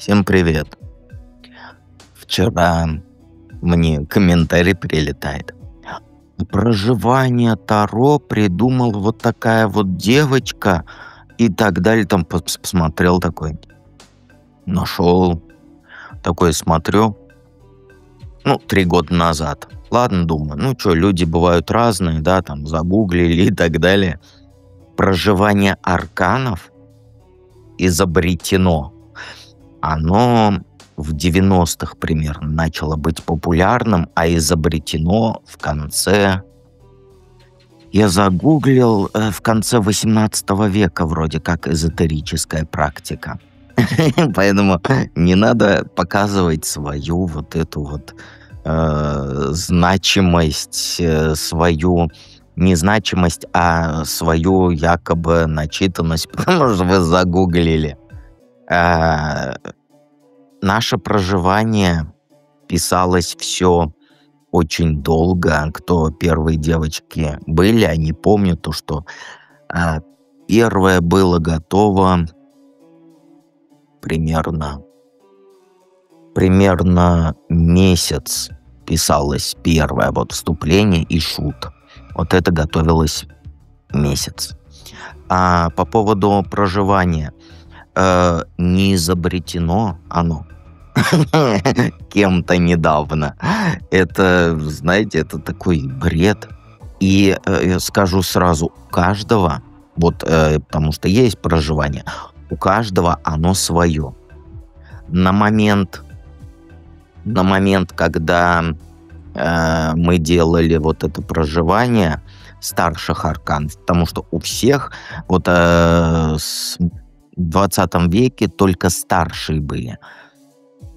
Всем привет. Вчера мне комментарий прилетает. Проживание Таро придумал вот такая вот девочка и так далее. Там посмотрел такой, нашел, такой смотрю, 3 года назад. Ладно, думаю, люди бывают разные, да, там загуглили и так далее. Проживание арканов изобретено. Оно в 90-х примерно начало быть популярным, а изобретено в конце... Я загуглил, в конце 18 века вроде как эзотерическая практика. Поэтому не надо показывать свою вот эту вот значимость, свою незначимость, а свою якобы начитанность, потому что вы загуглили. Наше проживание писалось все очень долго. Кто первые девочки были, они помнят то, что первое было готово примерно месяц. Писалось первое вот вступление и шут. Вот это готовилось месяц. А по поводу проживания не изобретено оно кем-то недавно. Это, знаете, это такой бред. И скажу сразу, у каждого, потому что есть проживание, у каждого оно свое. На момент, когда мы делали вот это проживание старших арканов, потому что у всех в 20 веке только старшие были.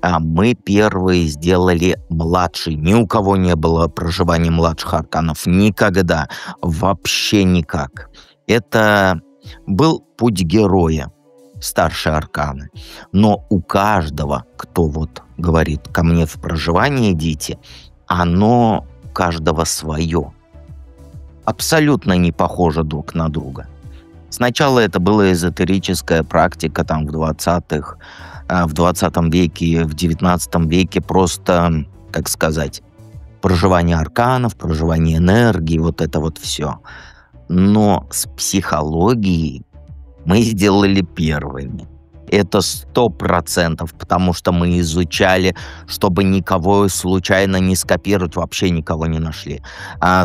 А мы первые сделали младший. Ни у кого не было проживания младших арканов. Никогда. Вообще никак. Это был путь героя. Старшие арканы. Но у каждого, кто говорит ко мне в проживание идите, оно у каждого свое. Абсолютно не похоже друг на друга. Сначала это была эзотерическая практика там в 20 веке, в 19 веке просто, как сказать, проживание арканов, проживание энергии, вот это вот все. Но с психологией мы сделали первыми. Это 100%, потому что мы изучали, чтобы никого случайно не скопировать, вообще никого не нашли.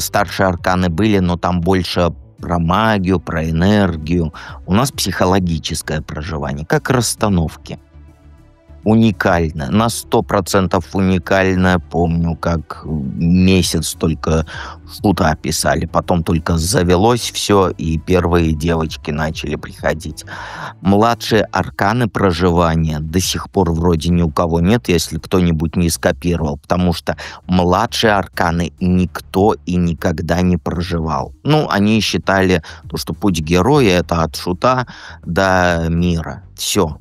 Старшие арканы были, но там больше про магию, про энергию. У нас психологическое проживание, как расстановки. Уникально, на 100% уникально. Помню, как месяц только что-то писали, потом только завелось все, и первые девочки начали приходить. Младшие арканы проживания до сих пор вроде ни у кого нет, если кто-нибудь не скопировал, потому что младшие арканы никто и никогда не проживал. Они считали, что путь героя — это от шута до мира. Все.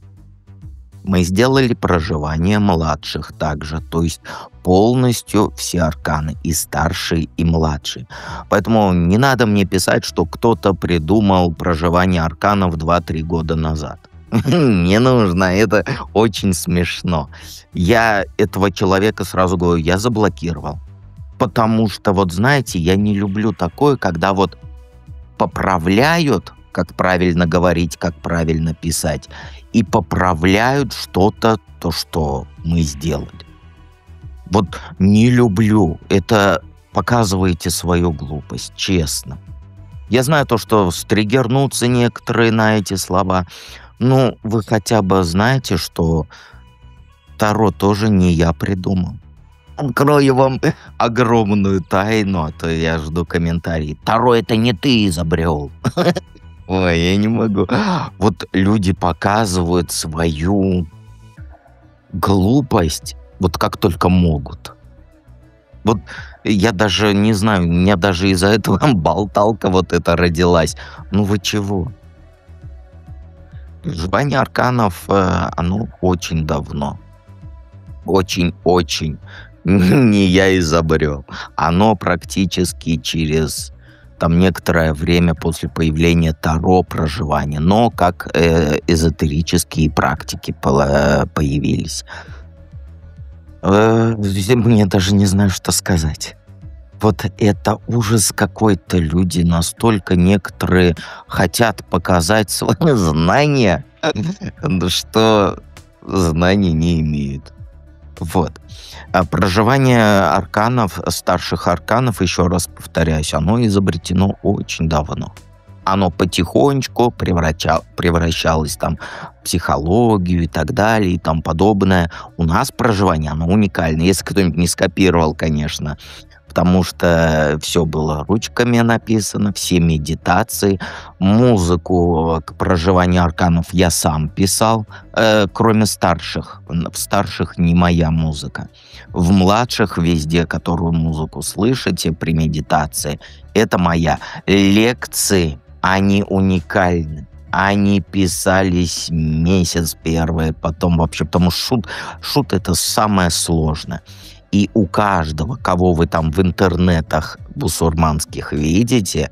Мы сделали проживание младших также, то есть полностью все арканы, и старшие, и младшие. Поэтому не надо мне писать, что кто-то придумал проживание арканов 2-3 года назад. Не нужно, это очень смешно. Я этого человека, сразу говорю, я заблокировал. Потому что, знаете, я не люблю такое, когда поправляют, как правильно говорить, как правильно писать, и поправляют что-то, то, что мы сделали. Не люблю. Это показываете свою глупость, честно. Я знаю то, что стригернутся некоторые на эти слова. Вы хотя бы знаете, что Таро тоже не я придумал. Открою вам огромную тайну, а то я жду комментарий. Таро это не ты изобрел. Ой, я не могу. Люди показывают свою глупость, как только могут. Я даже не знаю, у меня даже из-за этого болталка эта родилась. Вы чего? Проживание арканов, оно очень давно. Очень-очень не я изобрел. Оно практически через там некоторое время после появления Таро проживания, но как эзотерические практики появились. Мне даже не знаю, что сказать. Вот это ужас какой-то. Люди настолько некоторые хотят показать свои знания, что знаний не имеют. Вот. А проживание арканов, старших арканов, еще раз повторяюсь, оно изобретено очень давно. Оно потихонечку превращалось там в психологию и так далее и тому подобное. У нас проживание, оно уникальное. Если кто-нибудь не скопировал, конечно, потому что все было ручками написано, все медитации. Музыку к проживанию арканов я сам писал, кроме старших. В старших не моя музыка. В младших везде, которую музыку слышите при медитации, это моя. Лекции, они уникальны. Они писались месяц первый, потом вообще, потому что шут это самое сложное. И у каждого, кого вы там в интернетах бусурманских видите,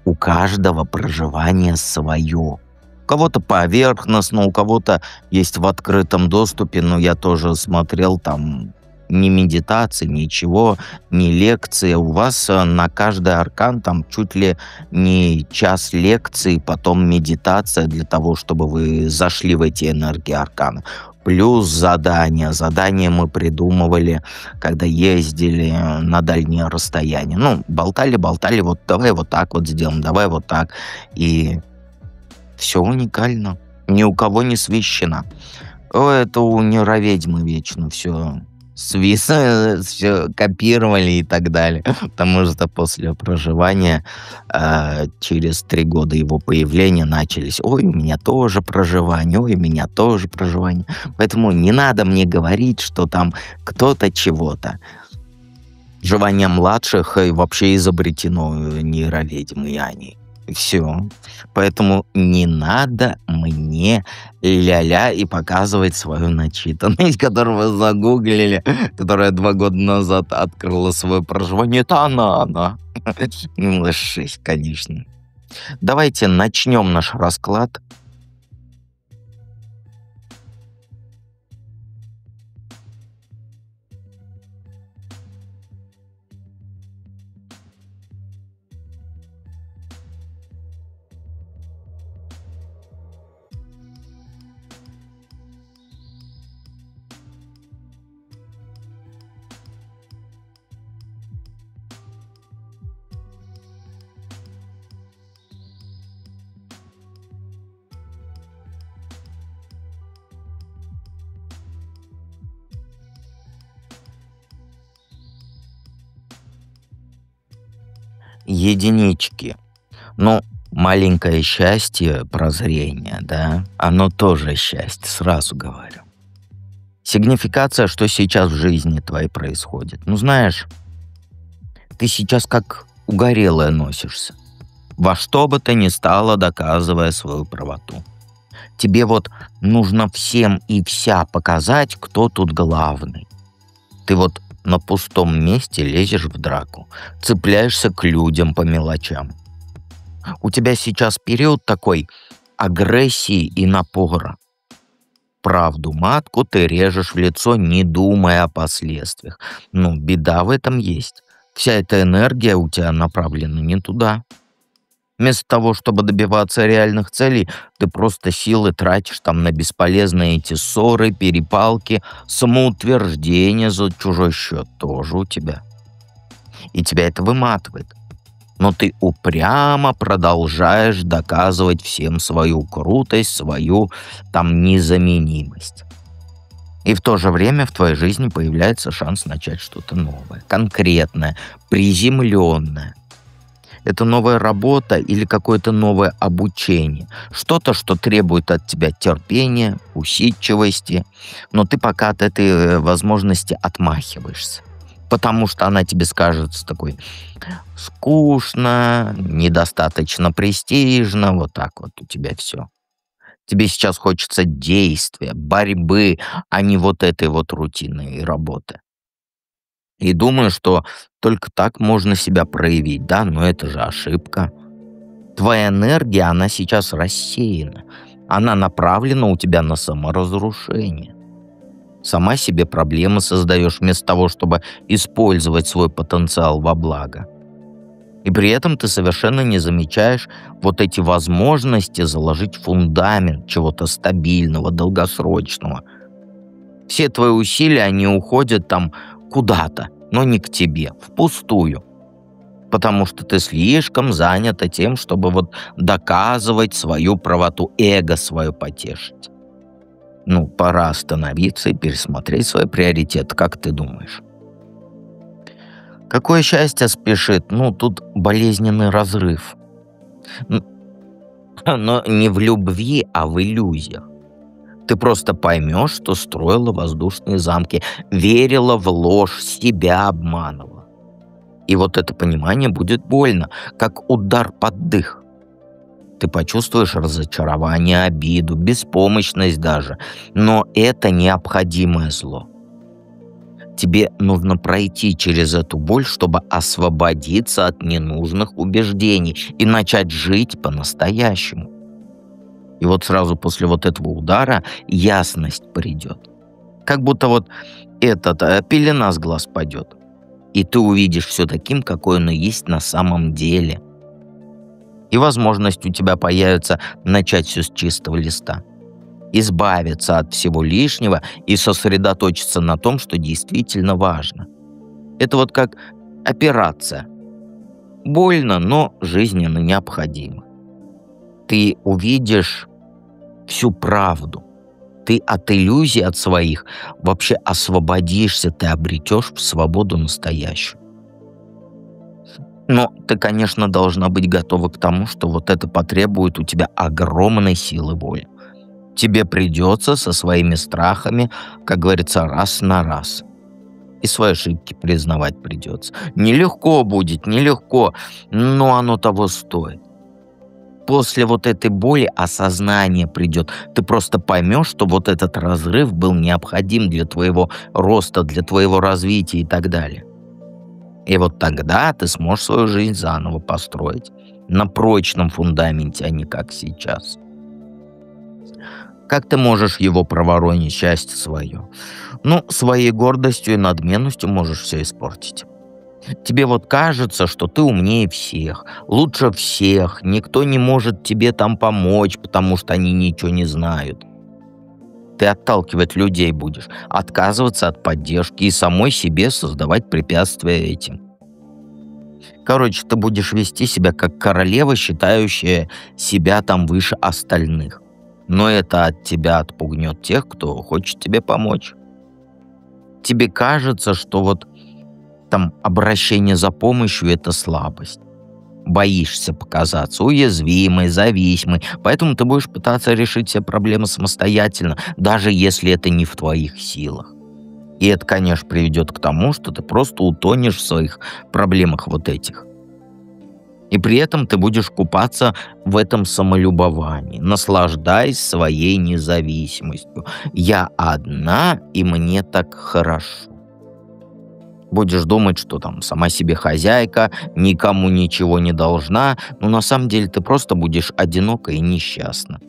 у каждого проживание свое. У кого-то поверхностно, у кого-то есть в открытом доступе, но я тоже смотрел там ни медитации, ничего, ни лекции. У вас на каждый аркан там чуть ли не час лекции, потом медитация для того, чтобы вы зашли в эти энергии аркана. Плюс задания. Задания мы придумывали, когда ездили на дальние расстояния. Ну, болтали, вот давай вот так вот сделаем, давай вот так. И все уникально. Ни у кого не священо. Это у нейроведьмы вечно все все копировали и так далее. Потому что после проживания, через 3 года его появления начались: «Ой, у меня тоже проживание, ой, у меня тоже проживание». Поэтому не надо мне говорить, что там кто-то чего-то. Проживание младших вообще изобретено нейроведьмой Аней. Все. Поэтому не надо мне ля-ля и показывать свою начитанность, которую вы загуглили, которая 2 года назад открыла свое проживание. Это она. Ну, жесть, конечно. Давайте начнем наш расклад. Единички. Ну, маленькое счастье, прозрение, да, оно тоже счастье, сразу говорю. Сигнификация, что сейчас в жизни твоей происходит. Ну, знаешь, ты сейчас как угорелая носишься. Во что бы то ни стало, доказывая свою правоту. Тебе вот нужно всем и вся показать, кто тут главный. Ты вот на пустом месте лезешь в драку, цепляешься к людям по мелочам. У тебя сейчас период такой агрессии и напора. Правду матку ты режешь в лицо, не думая о последствиях. Ну, беда в этом есть. Вся эта энергия у тебя направлена не туда. Вместо того, чтобы добиваться реальных целей, ты просто силы тратишь там на бесполезные эти ссоры, перепалки, самоутверждение за чужой счет тоже у тебя. И тебя это выматывает. Но ты упрямо продолжаешь доказывать всем свою крутость, свою там незаменимость. И в то же время в твоей жизни появляется шанс начать что-то новое, конкретное, приземленное. Это новая работа или какое-то новое обучение. Что-то, что требует от тебя терпения, усидчивости, но ты пока от этой возможности отмахиваешься. Потому что она тебе скажется такой: скучно, недостаточно престижно, вот так вот у тебя все. Тебе сейчас хочется действия, борьбы, а не вот этой вот рутинной работы. И думаю, что только так можно себя проявить, да, но это же ошибка. Твоя энергия, она сейчас рассеяна. Она направлена у тебя на саморазрушение. Сама себе проблемы создаешь вместо того, чтобы использовать свой потенциал во благо. И при этом ты совершенно не замечаешь вот эти возможности заложить фундамент чего-то стабильного, долгосрочного. Все твои усилия, они уходят там куда-то, но не к тебе, впустую. Потому что ты слишком занята тем, чтобы вот доказывать свою правоту, эго свое потешить. Ну, пора остановиться и пересмотреть свои приоритеты, как ты думаешь? Какое счастье спешит? Ну, тут болезненный разрыв. Н- Но не в любви, а в иллюзиях. Ты просто поймешь, что строила воздушные замки, верила в ложь, себя обманывала. И вот это понимание будет больно, как удар под дых. Ты почувствуешь разочарование, обиду, беспомощность даже. Но это необходимое зло. Тебе нужно пройти через эту боль, чтобы освободиться от ненужных убеждений и начать жить по-настоящему. И вот сразу после вот этого удара ясность придет. Как будто вот пелена с глаз падет. И ты увидишь все таким, какой оно есть на самом деле. И возможность у тебя появится начать все с чистого листа. Избавиться от всего лишнего и сосредоточиться на том, что действительно важно. Это вот как операция. Больно, но жизненно необходимо. Ты увидишь всю правду. Ты от иллюзий, от своих, вообще освободишься, ты обретешь свободу настоящую. Но ты, конечно, должна быть готова к тому, что вот это потребует у тебя огромной силы воли. Тебе придется со своими страхами, как говорится, раз на раз. И свои ошибки признавать придется. Нелегко будет, нелегко, но оно того стоит. После вот этой боли осознание придет. Ты просто поймешь, что вот этот разрыв был необходим для твоего роста, для твоего развития и так далее. И вот тогда ты сможешь свою жизнь заново построить. На прочном фундаменте, а не как сейчас. Как ты можешь его проворонить, счастье свое? Ну, своей гордостью и надменностью можешь все испортить. Тебе вот кажется, что ты умнее всех, лучше всех, никто не может тебе там помочь, потому что они ничего не знают. Ты отталкивать людей будешь, отказываться от поддержки и самой себе создавать препятствия этим. Короче, ты будешь вести себя как королева, считающая себя там выше остальных. Но это от тебя отпугнет тех, кто хочет тебе помочь. Тебе кажется, что вот там обращение за помощью — это слабость. Боишься показаться уязвимой, зависимой, поэтому ты будешь пытаться решить все проблемы самостоятельно, даже если это не в твоих силах. И это, конечно, приведет к тому, что ты просто утонешь в своих проблемах вот этих. И при этом ты будешь купаться в этом самолюбовании, наслаждаясь своей независимостью. Я одна, и мне так хорошо. Будешь думать, что там сама себе хозяйка, никому ничего не должна, но на самом деле ты просто будешь одинока и несчастна.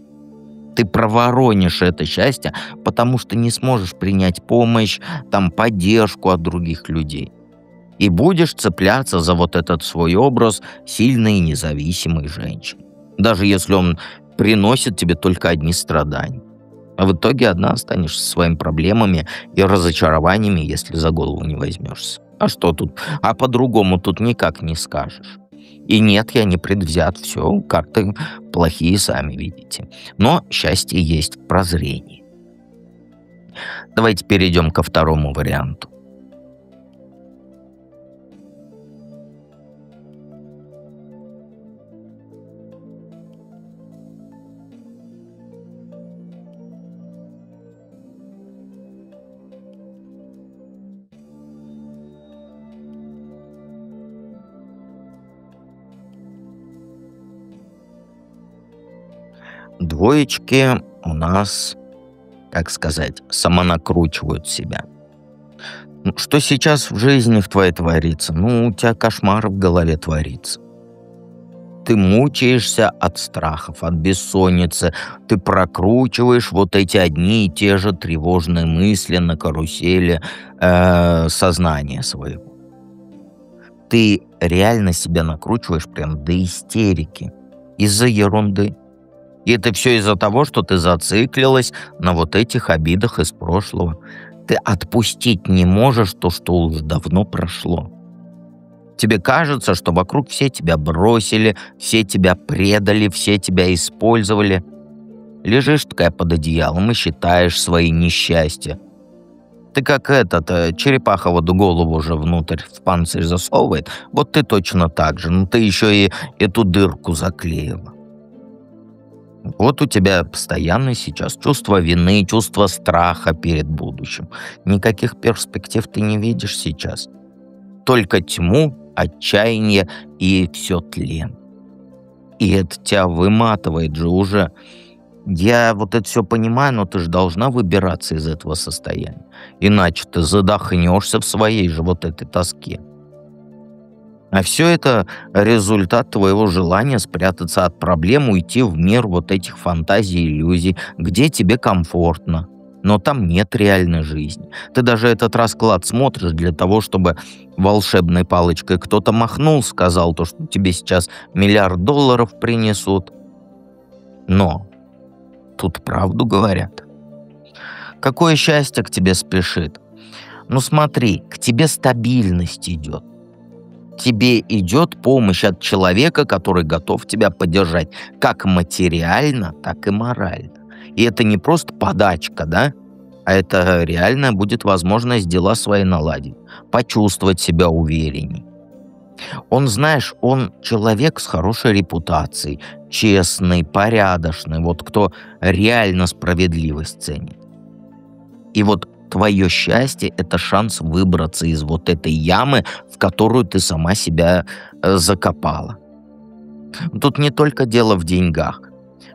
Ты проворонишь это счастье, потому что не сможешь принять помощь, там, поддержку от других людей. И будешь цепляться за вот этот свой образ сильной и независимой женщины. Даже если он приносит тебе только одни страдания. А в итоге одна останешься со своими проблемами и разочарованиями, если за голову не возьмешься. А что тут? А по-другому тут никак не скажешь. И нет, я не предвзят, все как-то плохие сами видите. Но счастье есть в прозрении. Давайте перейдем ко второму варианту. Двоечки у нас, как сказать, самонакручивают себя. Ну, что сейчас в жизни в твоей творится? Ну, у тебя кошмар в голове творится. Ты мучаешься от страхов, от бессонницы. Ты прокручиваешь вот эти одни и те же тревожные мысли на карусели сознания своего. Ты реально себя накручиваешь прям до истерики из-за ерунды. И это все из-за того, что ты зациклилась на вот этих обидах из прошлого. Ты отпустить не можешь то, что уже давно прошло. Тебе кажется, что вокруг все тебя бросили, все тебя предали, все тебя использовали. Лежишь такая под одеялом и считаешь свои несчастья. Ты как черепаха вот голову уже внутрь в панцирь засовывает, вот ты точно так же, но ты еще и эту дырку заклеила. Вот у тебя постоянно сейчас чувство вины, чувство страха перед будущим. Никаких перспектив ты не видишь сейчас. Только тьму, отчаяние и все тлен. И это тебя выматывает же уже. Я вот это все понимаю, но ты же должна выбираться из этого состояния. Иначе ты задохнешься в своей же вот этой тоске. А все это результат твоего желания спрятаться от проблем, уйти в мир вот этих фантазий и иллюзий, где тебе комфортно. Но там нет реальной жизни. Ты даже этот расклад смотришь для того, чтобы волшебной палочкой кто-то махнул, сказал то, что тебе сейчас миллиард долларов принесут. Но тут правду говорят. Какое счастье к тебе спешит? Ну смотри, к тебе стабильность идет. Тебе идет помощь от человека, который готов тебя поддержать как материально, так и морально. И это не просто подачка, да? А это реально будет возможность дела свои наладить, почувствовать себя уверенней. Он, знаешь, он человек с хорошей репутацией, честный, порядочный, вот кто реально справедливость ценит. И вот твое счастье — это шанс выбраться из вот этой ямы, в которую ты сама себя закопала. Тут не только дело в деньгах.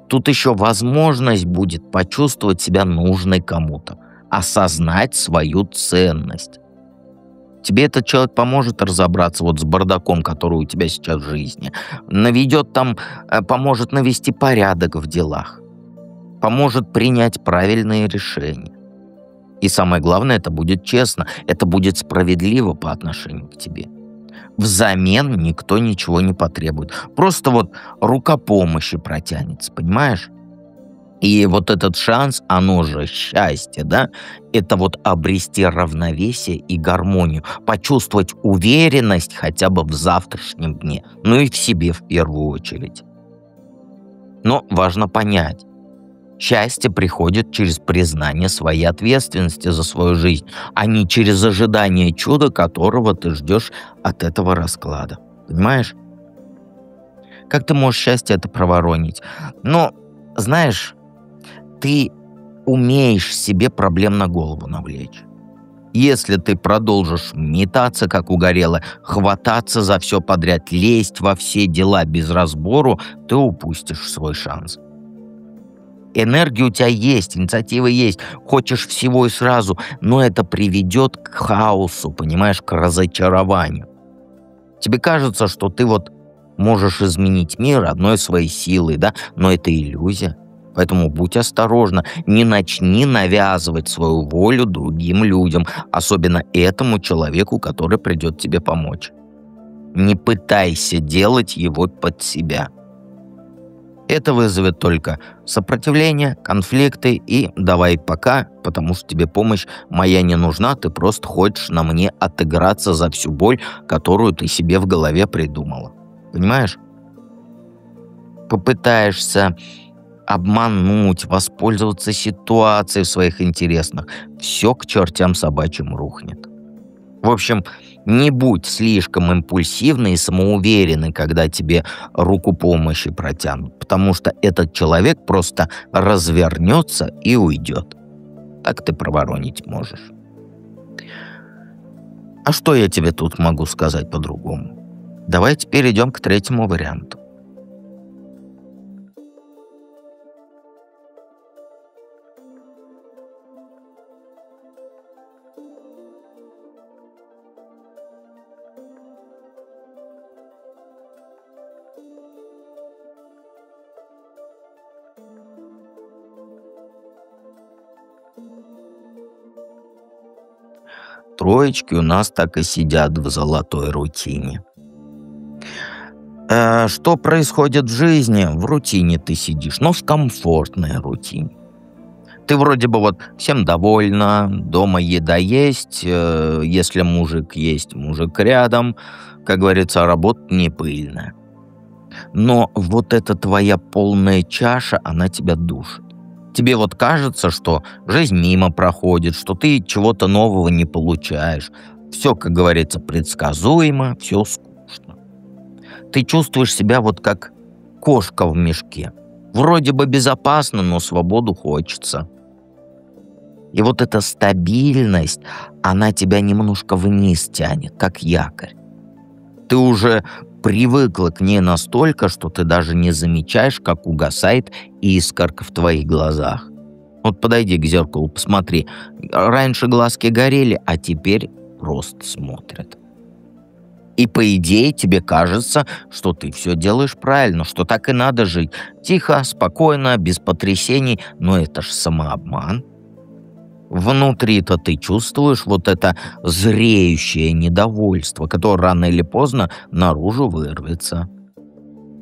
Тут еще возможность будет почувствовать себя нужной кому-то, осознать свою ценность. Тебе этот человек поможет разобраться вот с бардаком, который у тебя сейчас в жизни. Наведет там, поможет навести порядок в делах. Поможет принять правильные решения. И самое главное, это будет честно, это будет справедливо по отношению к тебе. Взамен никто ничего не потребует. Просто вот рука помощи протянется, понимаешь? И вот этот шанс, оно же счастье, да, это вот обрести равновесие и гармонию, почувствовать уверенность хотя бы в завтрашнем дне, ну и в себе в первую очередь. Но важно понять, счастье приходит через признание своей ответственности за свою жизнь, а не через ожидание чуда, которого ты ждешь от этого расклада. Понимаешь? Как ты можешь счастье это проворонить? Но, знаешь, ты умеешь себе проблем на голову навлечь. Если ты продолжишь метаться, как угорело, хвататься за все подряд, лезть во все дела без разбору, ты упустишь свой шанс. Энергия у тебя есть, инициатива есть, хочешь всего и сразу, но это приведет к хаосу, понимаешь, к разочарованию. Тебе кажется, что ты вот можешь изменить мир одной своей силой, да, но это иллюзия. Поэтому будь осторожна, не начни навязывать свою волю другим людям, особенно этому человеку, который придет тебе помочь. Не пытайся делать его под себя. Это вызовет только сопротивление, конфликты и давай пока, потому что тебе помощь моя не нужна, ты просто хочешь на мне отыграться за всю боль, которую ты себе в голове придумала. Понимаешь? Попытаешься обмануть, воспользоваться ситуацией в своих интересах, все к чертям собачьим рухнет. В общем, не будь слишком импульсивной и самоуверенной, когда тебе руку помощи протянут, потому что этот человек просто развернется и уйдет. Так ты проворонить можешь. А что я тебе тут могу сказать по-другому? Давайте перейдем к третьему варианту. настроечки у нас так и сидят в золотой рутине. Что происходит в жизни? В рутине ты сидишь, но в комфортной рутине. Ты вроде бы вот всем довольна, дома еда есть, если мужик есть, мужик рядом, как говорится, работа не пыльная. Но вот эта твоя полная чаша, она тебя душит. Тебе вот кажется, что жизнь мимо проходит, что ты чего-то нового не получаешь. Все, как говорится, предсказуемо, все скучно. Ты чувствуешь себя вот как кошка в мешке. Вроде бы безопасно, но свободу хочется. И вот эта стабильность, она тебя немножко вниз тянет, как якорь. Ты уже привыкла к ней настолько, что ты даже не замечаешь, как угасает искорка в твоих глазах. Вот подойди к зеркалу, посмотри. Раньше глазки горели, а теперь просто смотрят. И по идее тебе кажется, что ты все делаешь правильно, что так и надо жить. Тихо, спокойно, без потрясений, но это ж самообман. Внутри-то ты чувствуешь вот это зреющее недовольство, которое рано или поздно наружу вырвется.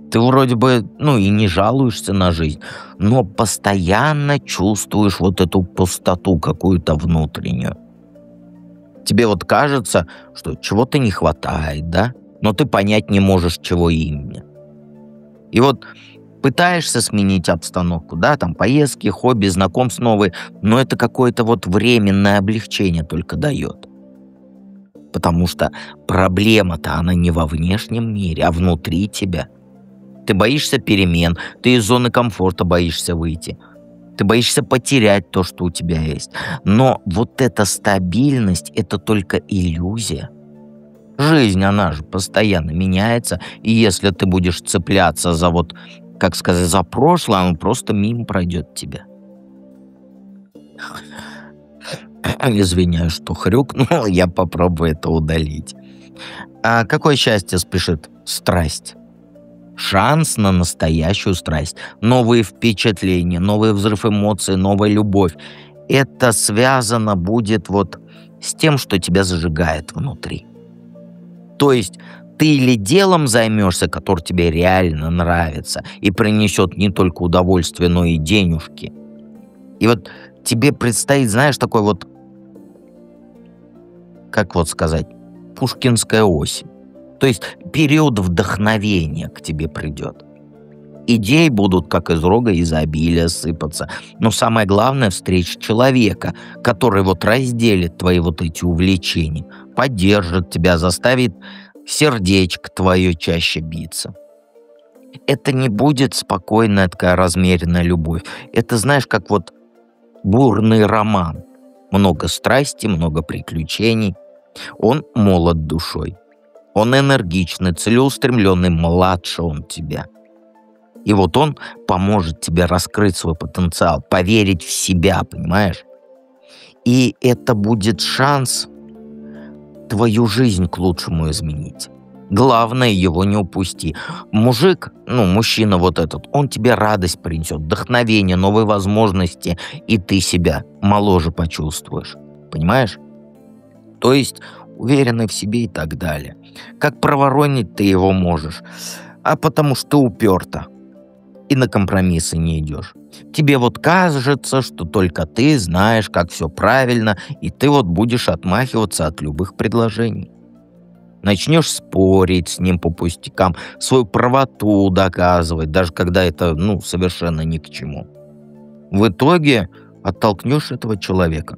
Ты вроде бы, и не жалуешься на жизнь, но постоянно чувствуешь вот эту пустоту какую-то внутреннюю. Тебе вот кажется, что чего-то не хватает, да? Но ты понять не можешь, чего именно. И вот пытаешься сменить обстановку, да, там поездки, хобби, знакомств новые, но это какое-то вот временное облегчение только дает. Потому что проблема-то, она не во внешнем мире, а внутри тебя. Ты боишься перемен, ты из зоны комфорта боишься выйти. Ты боишься потерять то, что у тебя есть. Но вот эта стабильность — это только иллюзия. Жизнь, она же постоянно меняется, и если ты будешь цепляться за вот, как сказать, за прошлое, оно просто мимо пройдет тебя. Извиняюсь, что хрюкнул, я попробую это удалить. А какое счастье спешит? Страсть. Шанс на настоящую страсть. Новые впечатления, новый взрыв эмоций, новая любовь. Это связано будет вот с тем, что тебя зажигает внутри. То есть ты или делом займешься, который тебе реально нравится и принесет не только удовольствие, но и денежки. И вот тебе предстоит, знаешь, такой вот, как вот сказать, пушкинская осень. То есть период вдохновения к тебе придет. Идеи будут, как из рога изобилия, сыпаться. Но самое главное — встреча человека, который вот разделит твои вот эти увлечения, поддержит тебя, заставит сердечко твое чаще биться. Это не будет спокойная такая размеренная любовь. Это, знаешь, как вот бурный роман. Много страсти, много приключений. Он молод душой. Он энергичный, целеустремленный, младше он тебя. И вот он поможет тебе раскрыть свой потенциал, поверить в себя, понимаешь? И это будет шанс твою жизнь к лучшему изменить. Главное, его не упусти. Мужик, мужчина вот этот, он тебе радость принесет, вдохновение, новые возможности, и ты себя моложе почувствуешь. Понимаешь? То есть уверенный в себе и так далее. Как проворонить ты его можешь? А потому что ты уперта и на компромиссы не идешь. Тебе вот кажется, что только ты знаешь, как все правильно, и ты вот будешь отмахиваться от любых предложений. Начнешь спорить с ним по пустякам, свою правоту доказывать, даже когда это, совершенно ни к чему. В итоге оттолкнешь этого человека,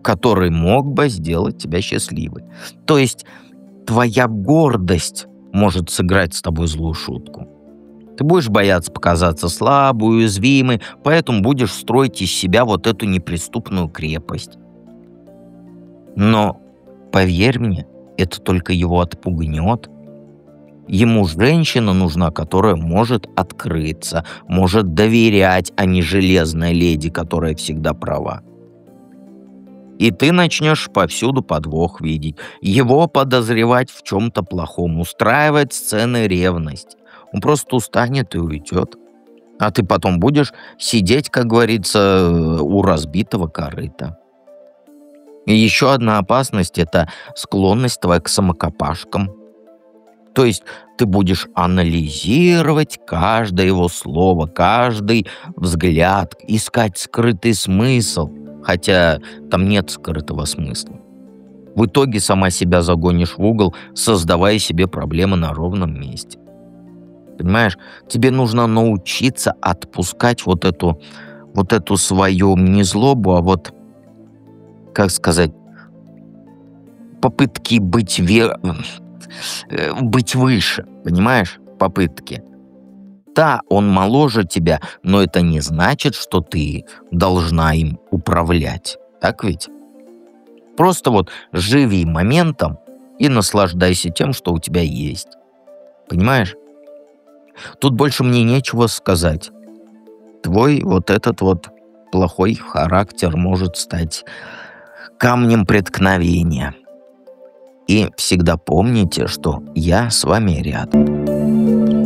который мог бы сделать тебя счастливой. То есть твоя гордость может сыграть с тобой злую шутку. Ты будешь бояться показаться слабой, уязвимой, поэтому будешь строить из себя вот эту неприступную крепость. Но, поверь мне, это только его отпугнет. Ему женщина нужна, которая может открыться, может доверять, а не железная леди, которая всегда права. И ты начнешь повсюду подвох видеть, его подозревать в чем-то плохом, устраивать сцены ревности. Он просто устанет и уйдет. А ты потом будешь сидеть, как говорится, у разбитого корыта. И еще одна опасность– это склонность твоя к самокопашкам. То есть ты будешь анализировать каждое его слово, каждый взгляд, искать скрытый смысл, хотя там нет скрытого смысла. В итоге сама себя загонишь в угол, создавая себе проблемы на ровном месте. Понимаешь, тебе нужно научиться отпускать вот эту свою не злобу, а вот, как сказать, попытки быть выше, понимаешь, попытки. Да, он моложе тебя, но это не значит, что ты должна им управлять. Так ведь? Просто вот живи моментом и наслаждайся тем, что у тебя есть. Понимаешь? Тут больше мне нечего сказать. Твой вот этот вот плохой характер может стать камнем преткновения. И всегда помните, что я с вами рядом.